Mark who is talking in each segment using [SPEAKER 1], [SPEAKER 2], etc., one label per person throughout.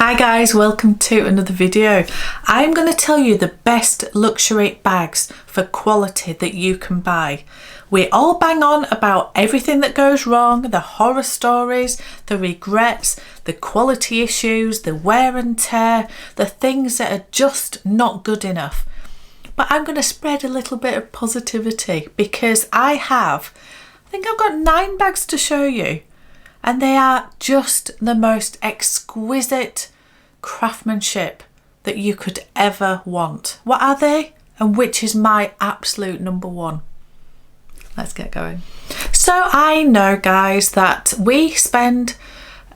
[SPEAKER 1] Hi guys, welcome to another video. I'm going to tell you the best luxury bags for quality that you can buy. We all bang on about everything that goes wrong, the horror stories, the regrets, the quality issues, the wear and tear, the things that are just not good enough. But I'm going to spread a little bit of positivity because I think I've got 9 bags to show you. And they are just the most exquisite craftsmanship that you could ever want. What are they? And which is my absolute number one? Let's get going. So I know, guys, that we spend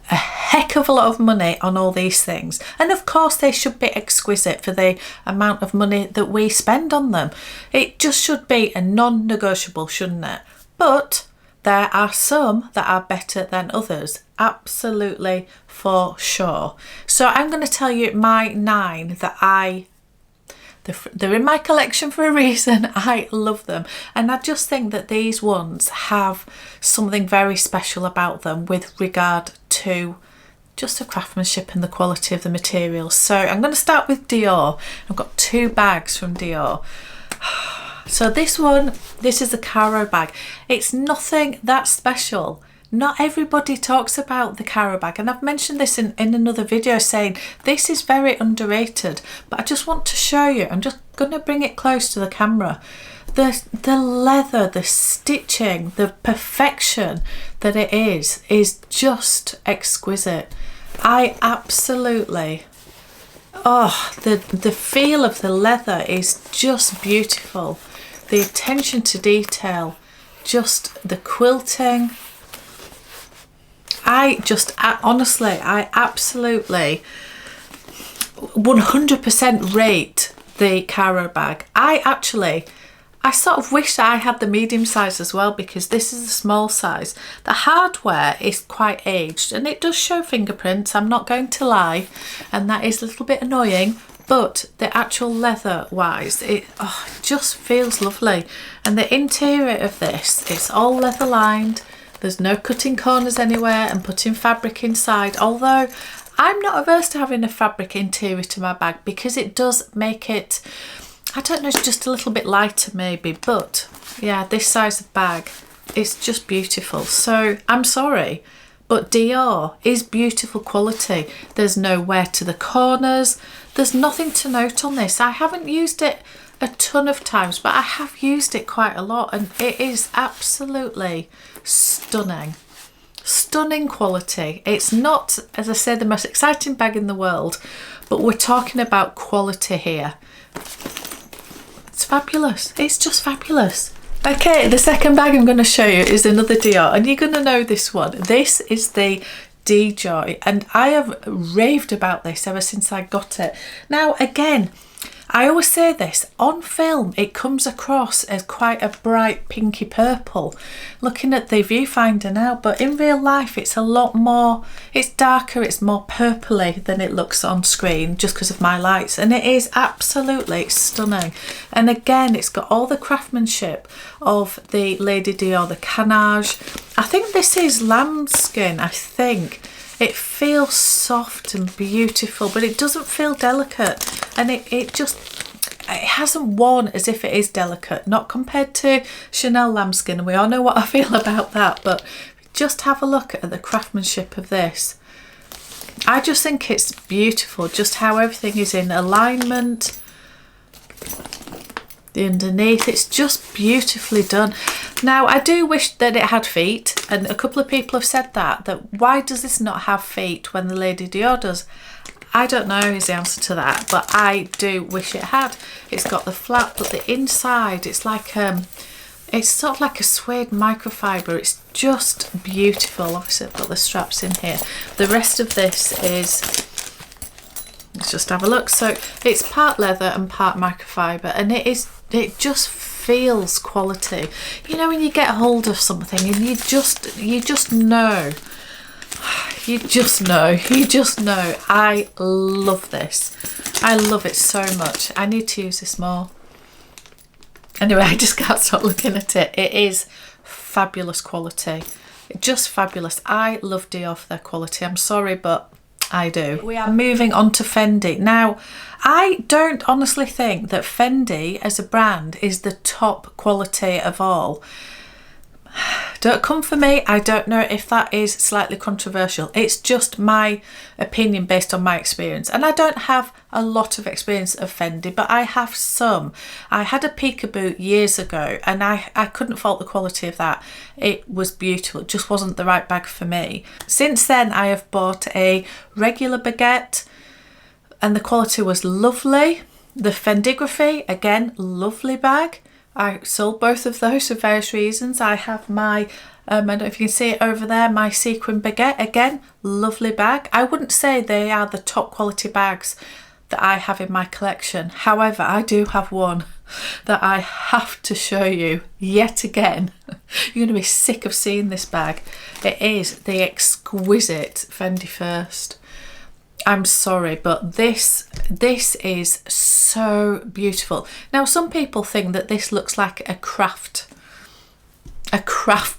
[SPEAKER 1] a heck of a lot of money on all these things. And of course they should be exquisite for the amount of money that we spend on them. It just should be a non-negotiable, shouldn't it? But there are some that are better than others, absolutely, for sure. So I'm going to tell you my 9 that they're in my collection for a reason. I love them, and I just think that these ones have something very special about them with regard to just the craftsmanship and the quality of the materials. So I'm going to start with Dior. I've got 2 bags from Dior. So this is a Caro bag. It's nothing that special. Not everybody talks about the Caro bag, and I've mentioned this in another video saying this is very underrated, but I just want to show you. I'm just going to bring it close to the camera. The leather, the stitching, the perfection that it is just exquisite. I absolutely... Oh, the feel of the leather is just beautiful. The attention to detail, just the quilting. Honestly, I absolutely 100% rate the Caro bag. I sort of wish I had the medium size as well, because this is a small size. The hardware is quite aged and it does show fingerprints, I'm not going to lie, and that is a little bit annoying, but the actual leather wise, it just feels lovely. And the interior of this, it's all leather lined, there's no cutting corners anywhere and putting fabric inside, although I'm not averse to having a fabric interior to my bag because it does make it, I don't know, it's just a little bit lighter maybe, but yeah, this size of bag, it's just beautiful. So I'm sorry, but Dior is beautiful quality. There's no wear to the corners. There's nothing to note on this. I haven't used it a ton of times, but I have used it quite a lot, and it is absolutely stunning. Stunning quality. It's not, as I said, the most exciting bag in the world, but we're talking about quality here. It's fabulous. It's just fabulous. Okay, the second bag I'm going to show you is another Dior, and you're going to know this one. This is the D-Joy, and I have raved about this ever since I got it. Now again, I always say this, on film it comes across as quite a bright pinky purple looking at the viewfinder now, but in real life it's a lot more, it's darker, it's more purpley than it looks on screen just because of my lights, and it is absolutely stunning. And again, it's got all the craftsmanship of the Lady Dior, the canage. I think this is lambskin, I think. It feels soft and beautiful, but it doesn't feel delicate, and it hasn't worn as if it is delicate, not compared to Chanel lambskin, and we all know what I feel about that, but just have a look at the craftsmanship of this. I just think it's beautiful, just how everything is in alignment. The underneath, it's just beautifully done. Now I do wish that it had feet, and a couple of people have said that why does this not have feet when the Lady Dior does? I don't know is the answer to that, but I do wish it had. It's got the flap, but the inside, it's like it's sort of like a suede microfiber. It's just beautiful. Obviously I've got the straps in here. The rest of this is, let's just have a look. So it's part leather and part microfiber, and it just feels quality. You know, when you get hold of something and you just know. You just know. I love this. I love it so much. I need to use this more. Anyway, I just can't stop looking at it. It is fabulous quality. Just fabulous. I love Dior for their quality. I'm sorry, but I do. We are moving on to Fendi. Now, I don't honestly think that Fendi as a brand is the top quality of all. Don't come for me. I don't know if that is slightly controversial. It's just my opinion based on my experience. And I don't have a lot of experience of Fendi, but I have some. I had a peekaboo years ago and I couldn't fault the quality of that. It was beautiful. It just wasn't the right bag for me. Since then, I have bought a regular baguette and the quality was lovely. The Fendigraphy, again, lovely bag. I sold both of those for various reasons. I have my, I don't know if you can see it over there, my sequin baguette. Again, lovely bag. I wouldn't say they are the top quality bags that I have in my collection. However, I do have one that I have to show you yet again. You're going to be sick of seeing this bag. It is the exquisite Fendi First. I'm sorry, but this is so beautiful. Now, some people think that this looks like a craft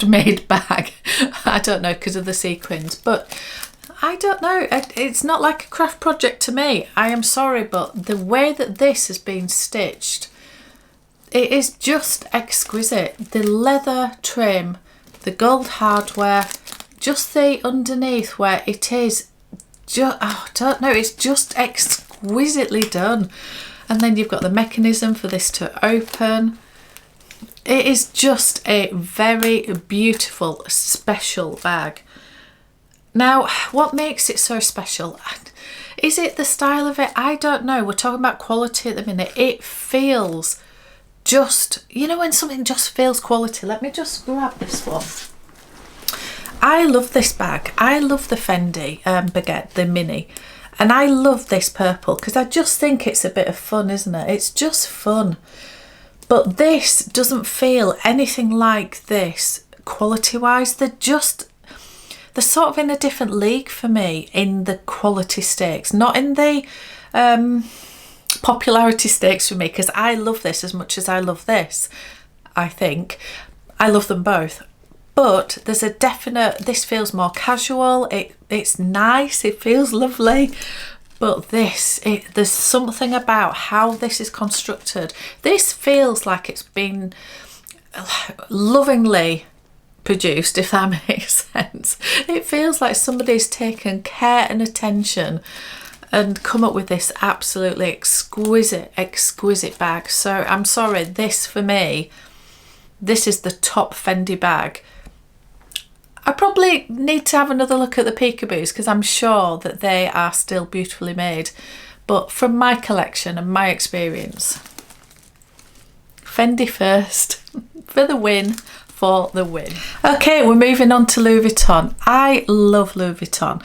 [SPEAKER 1] made bag. I don't know, because of the sequins, but I don't know. It's not like a craft project to me. I am sorry, but the way that this has been stitched, it is just exquisite. The leather trim, the gold hardware, just the underneath where it is. I don't know, it's just exquisitely done. And then you've got the mechanism for this to open. It is just a very beautiful, special bag. Now, what makes it so special? Is it the style of it? I don't know. We're talking about quality at the minute. It feels just, you know, when something just feels quality. Let me just grab this one. I love this bag. I love the Fendi baguette, the mini. And I love this purple because I just think it's a bit of fun, isn't it? It's just fun. But this doesn't feel anything like this quality-wise. They're sort of in a different league for me in the quality stakes. Not in the popularity stakes for me, because I love this as much as I love this, I think. I love them both. But there's a definite, this feels more casual, it's nice, it feels lovely, but there's something about how this is constructed. This feels like it's been lovingly produced, if that makes sense. It feels like somebody's taken care and attention and come up with this absolutely exquisite bag. So I'm sorry, this for me, this is the top Fendi bag. I probably need to have another look at the peekaboos because I'm sure that they are still beautifully made. But from my collection and my experience, Fendi First for the win, for the win. Okay, we're moving on to Louis Vuitton. I love Louis Vuitton.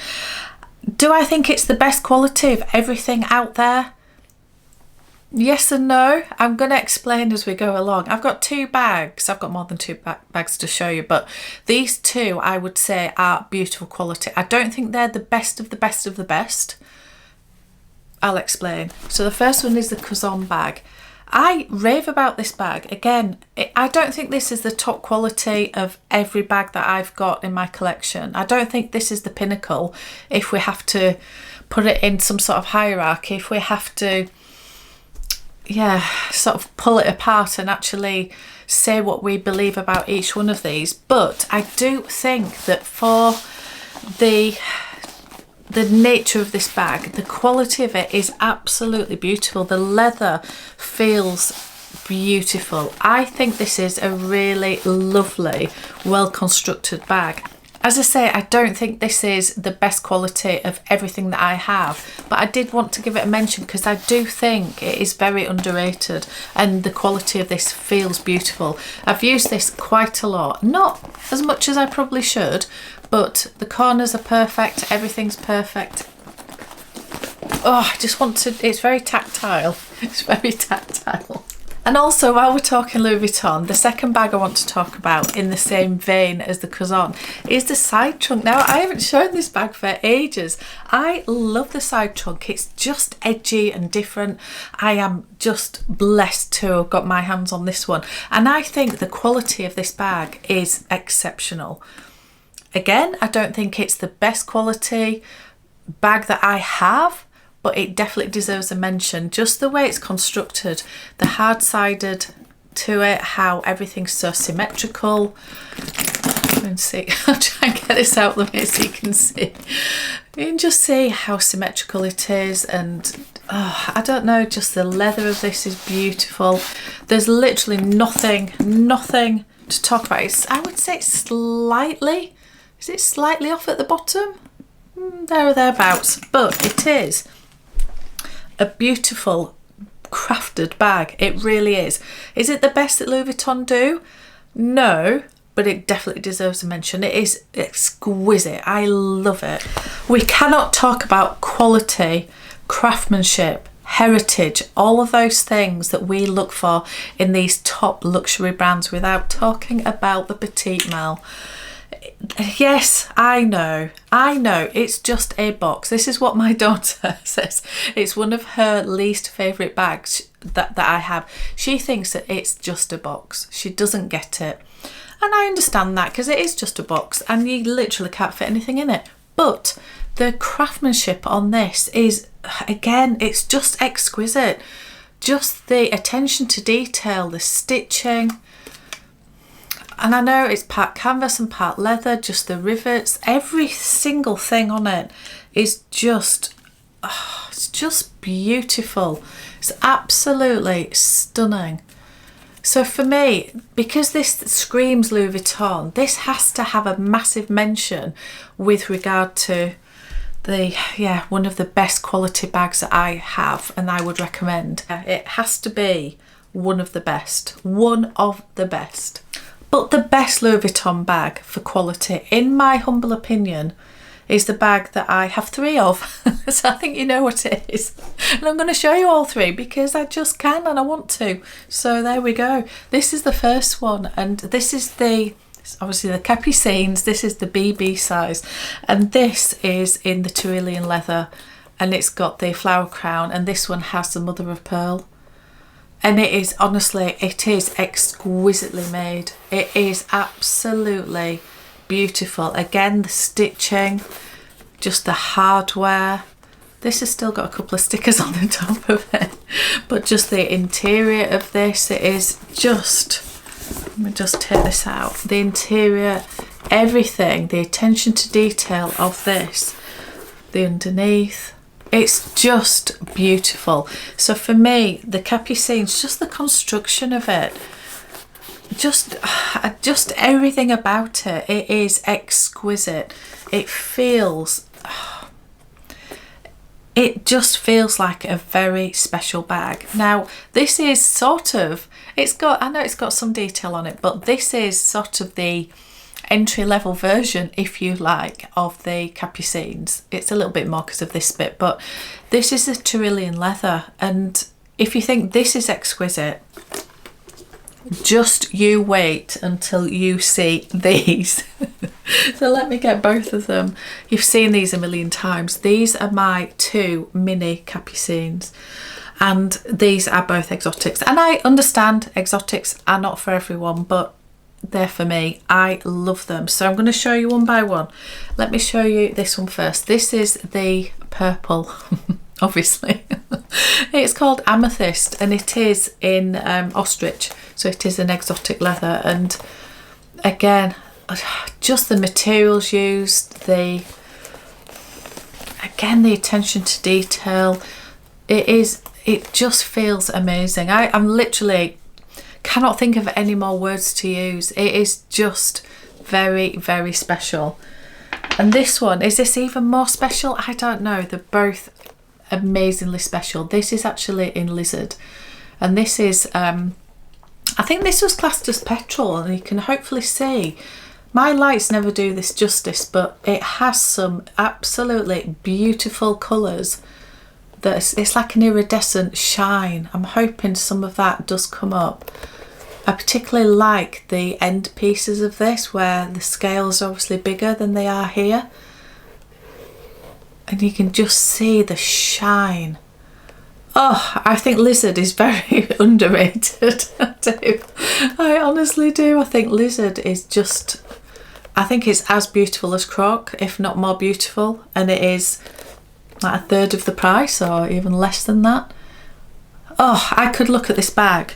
[SPEAKER 1] Do I think it's the best quality of everything out there? Yes and no. I'm going to explain as we go along. I've got two bags. I've got more than two bags to show you, but these two I would say are beautiful quality. I don't think they're the best of the best of the best. I'll explain. So the first one is the Cuisine bag. I rave about this bag. Again, I don't think this is the top quality of every bag that I've got in my collection. I don't think this is the pinnacle if we have to put it in some sort of hierarchy, if we have to sort of pull it apart and actually say what we believe about each one of these. But I do think that for the nature of this bag, the quality of it is absolutely beautiful. The leather feels beautiful. I think this is a really lovely, well constructed bag. As I say, I don't think this is the best quality of everything that I have, but I did want to give it a mention because I do think it is very underrated and the quality of this feels beautiful. I've used this quite a lot, not as much as I probably should, but the corners are perfect, everything's perfect. Oh, I just want to, it's very tactile. It's very tactile. And also, while we're talking Louis Vuitton, the second bag I want to talk about in the same vein as the Cuisine is the side trunk. Now, I haven't shown this bag for ages. I love the side trunk. It's just edgy and different. I am just blessed to have got my hands on this one. And I think the quality of this bag is exceptional. Again, I don't think it's the best quality, bag that I have, but it definitely deserves a mention. Just the way it's constructed, the hard-sided to it, how everything's so symmetrical. And see, I'll try and get this out of the way so you can see. You can just see how symmetrical it is, and I don't know, just the leather of this is beautiful. There's literally nothing to talk about. I would say it's slightly, is it slightly off at the bottom? There or thereabouts, but it is a beautiful crafted bag. It really is. Is it the best that Louis Vuitton do? No, but it definitely deserves a mention. It is exquisite. I love it. We cannot talk about quality, craftsmanship, heritage, all of those things that we look for in these top luxury brands without talking about the Petite Malle. Yes, I know, it's just a box. This is what my daughter says. It's one of her least favourite bags that I have. She thinks that it's just a box. She doesn't get it. And I understand that, because it is just a box and you literally can't fit anything in it. But the craftsmanship on this is, again, it's just exquisite. Just the attention to detail, the stitching. And I know it's part canvas and part leather, just the rivets, every single thing on it is just, it's just beautiful. It's absolutely stunning. So for me, because this screams Louis Vuitton, this has to have a massive mention with regard to one of the best quality bags that I have and I would recommend. It has to be one of the best. But the best Louis Vuitton bag for quality, in my humble opinion, is the bag that I have 3 of. So I think you know what it is. And I'm going to show you all 3 because I just can and I want to. So there we go. This is the first one, and this is obviously the capucines. This is the BB size, and this is in the Tyrolean leather, and it's got the flower crown, and this one has the mother of pearl. And it is, honestly, it is exquisitely made. It is absolutely beautiful. Again, the stitching, just the hardware. This has still got a couple of stickers on the top of it, but just the interior of this, it is just, let me just take this out. The interior, everything, the attention to detail of this, the underneath, it's just beautiful. So for me, the capucines, just the construction of it, just everything about it, it is exquisite. It feels, it just feels like a very special bag. Now this is sort of, I know it's got some detail on it, but this is sort of the entry-level version, if you like, of the capucines. It's a little bit more because of this bit, but this is the Tyrolean leather, and if you think this is exquisite, just you wait until you see these. So let me get both of them. You've seen these a million times. These are my 2 mini capucines, and these are both exotics, and I understand exotics are not for everyone, but they're for me. I love them. So I'm going to show you one by one. Let me show you this one first. This is the purple, obviously. It's called Amethyst, and it is in ostrich, so it is an exotic leather. And again, just the materials used, again the attention to detail, it just feels amazing. I'm literally cannot think of any more words to use. It is just very, very special. And this one, is this even more special? I don't know. They're both amazingly special. This is actually in lizard, and this is I think this was classed as petrol, and you can hopefully see my lights never do this justice, but it has some absolutely beautiful colours. It's like an iridescent shine. I'm hoping some of that does come up. I particularly like the end pieces of this, where the scales are obviously bigger than they are here, and you can just see the shine. Oh, I think lizard is very underrated. I honestly do. I think lizard is just, I think it's as beautiful as croc, if not more beautiful, and it is like a third of the price or even less than that. Oh, I could look at this bag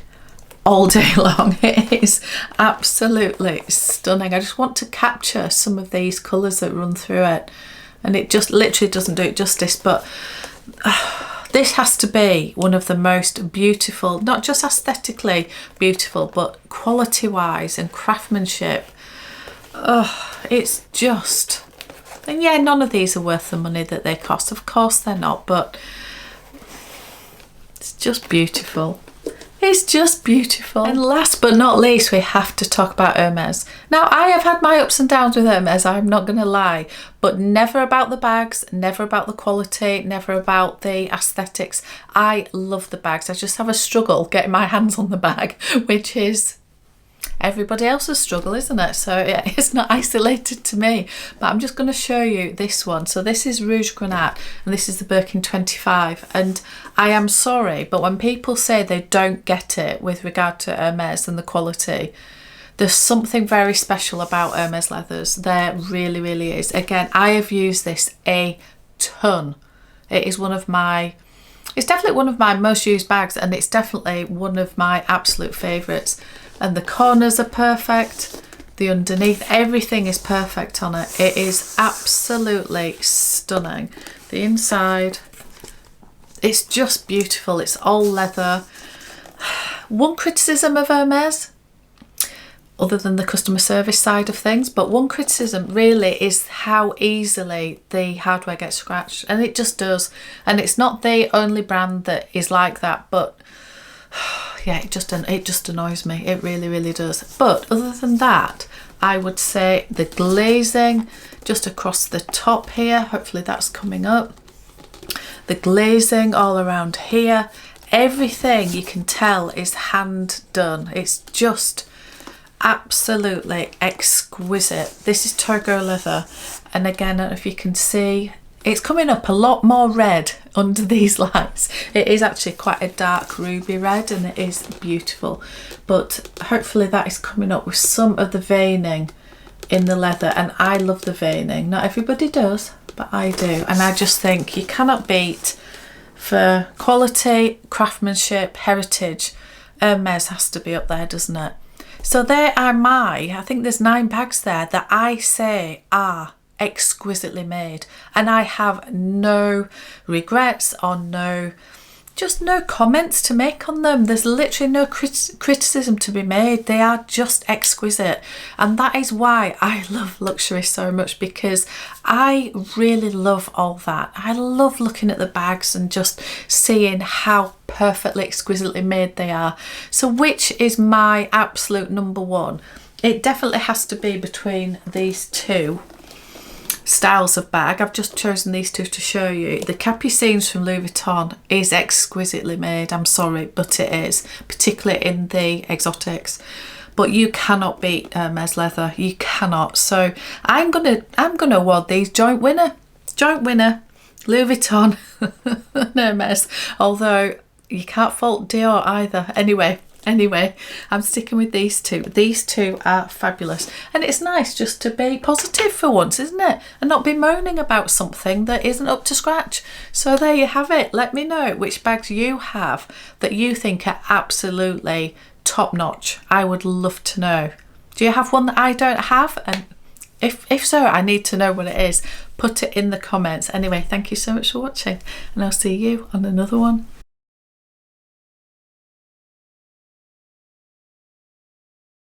[SPEAKER 1] all day long. It is absolutely stunning. I just want to capture some of these colours that run through it, and it just literally doesn't do it justice. But this has to be one of the most beautiful, not just aesthetically beautiful, but quality wise and craftsmanship. Oh, it's just, and yeah, none of these are worth the money that they cost. Of course they're not, but it's just beautiful. It's just beautiful. And last but not least, we have to talk about Hermes. Now, I have had my ups and downs with Hermes, I'm not going to lie, but never about the bags, never about the quality, never about the aesthetics. I love the bags. I just have a struggle getting my hands on the bag, which is everybody else's struggle, isn't it? So yeah, it's not isolated to me. But I'm just going to show you this one. So this is Rouge Grenade, and this is the Birkin 25. And I am sorry, but when people say they don't get it with regard to Hermes and the quality, there's something very special about Hermes leathers. There really, really is. Again, I have used this a ton. It is one of my, it's definitely one of my most used bags, and it's definitely one of my absolute favourites. And the corners are perfect, the underneath, everything is perfect on it. It is absolutely stunning. The inside, it's just beautiful. It's all leather. One criticism of Hermes, other than the customer service side of things, but one criticism really is how easily the hardware gets scratched, and it just does. And it's not the only brand that is like that, but yeah, it just annoys me. It really, really does. But other than that, I would say the glazing just across the top here, hopefully that's coming up. The glazing all around here, everything you can tell is hand done. It's just absolutely exquisite. This is Togo leather, and again, I don't know if you can see, it's coming up a lot more red under these lights. It is actually quite a dark ruby red, and it is beautiful. But hopefully that is coming up with some of the veining in the leather, and I love the veining. Not everybody does, but I do. And I just think you cannot beat, for quality, craftsmanship, heritage, Hermes has to be up there, doesn't it? So there are I think there's 9 bags there that I say are exquisitely made, and I have no regrets or no comments to make on them. There's literally no criticism to be made. They are just exquisite, and that is why I love luxury so much, because I really love all that. I love looking at the bags and just seeing how perfectly exquisitely made they are. So which is my absolute number one? It definitely has to be between these two styles of bag. I've just chosen these two to show you. The capucines from Louis Vuitton is exquisitely made. I'm sorry, but it is, particularly in the exotics. But you cannot beat Hermes leather. You cannot. So I'm gonna award these joint winner, Louis Vuitton and Hermes. Although you can't fault Dior either. Anyway, I'm sticking with these two. These two are fabulous, and it's nice just to be positive for once, isn't it? And not be moaning about something that isn't up to scratch. So there you have it. Let me know which bags you have that you think are absolutely top notch. I would love to know. Do you have one that I don't have? And if so, I need to know what it is. Put it in the comments. Anyway, thank you so much for watching, and I'll see you on another one.